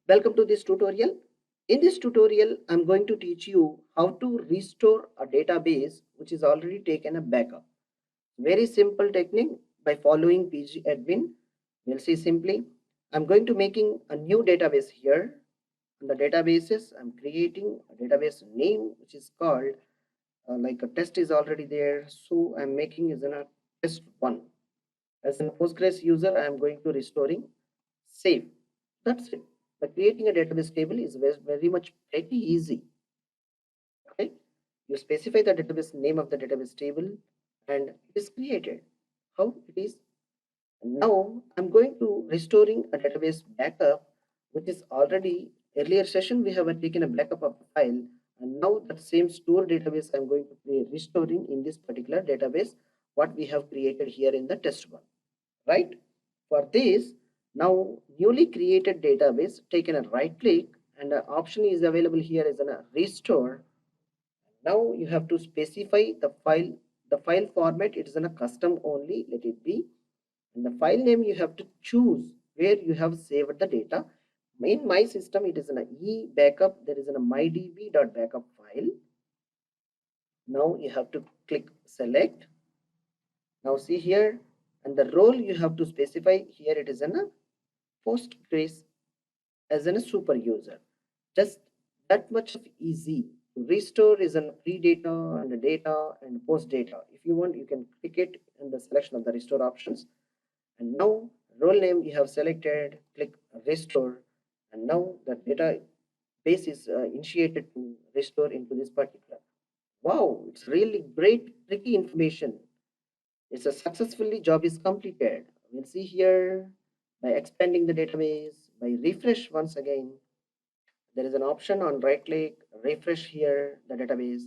Welcome to this tutorial. In this tutorial, I'm going to teach you how to restore a database which is already taken a backup. Very simple technique by following PG admin. We'll see simply. I'm going to making a new database here. In the databases, I'm creating a database name which is called like a test is already there. So I'm making is a test one. As a Postgres user, I'm going to restoring save. That's it. But creating a database table is very much pretty easy. Okay, you specify the database name of the database table and it is created. How it is? Now I'm going to restoring a database backup, which is already earlier session we have taken a backup of the file, and now that same store database I'm going to be restoring in this particular database what we have created here in the test one, right? For this, now newly created database, taken a right click and the option is available here as a restore. Now you have to specify the file format. It is in a custom only, let it be. And the file name you have to choose where you have saved the data. In my system, it is an e backup. There is a mydb.backup file. Now you have to click select. Now see here, and the role you have to specify here. It is a Postgres as a super user. Just that much of easy. To restore is a pre-data and the data and post-data. If you want, you can click it in the selection of the restore options. And now role name you have selected, click restore, and now the database is initiated to restore into this particular. Wow, it's really great, tricky information. It's a successfully job is completed. We'll see here by expanding the database, by refresh once again. There is an option on right click, refresh here the database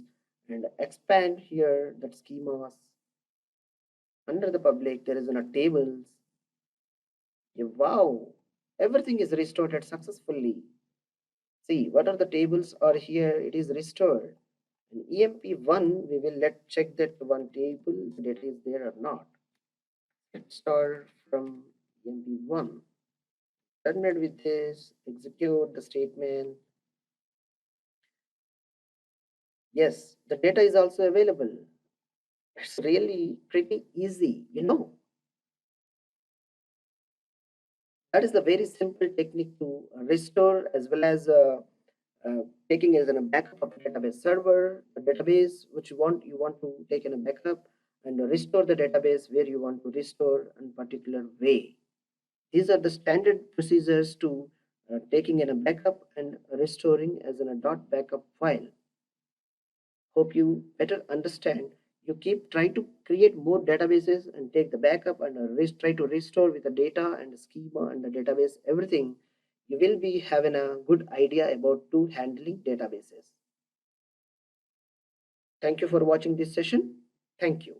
and expand here that schemas. Under the public, there is a tables. Yeah, wow, everything is restored successfully. See, what are the tables are here? It is restored. In EMP1, we will check that one table data is there or not. Let's start from EMP1. Terminate with this, execute the statement. Yes, the data is also available. It's really pretty easy, That is the very simple technique to restore as well as taking as a backup of a database server, the database which you want to take in a backup and restore the database where you want to restore in particular way. These are the standard procedures to taking in a backup and restoring as in a .backup file. Hope you better understand. You keep trying to create more databases and take the backup and try to restore with the data and the schema and the database, everything. You will be having a good idea about to handling databases. Thank you for watching this session. Thank you.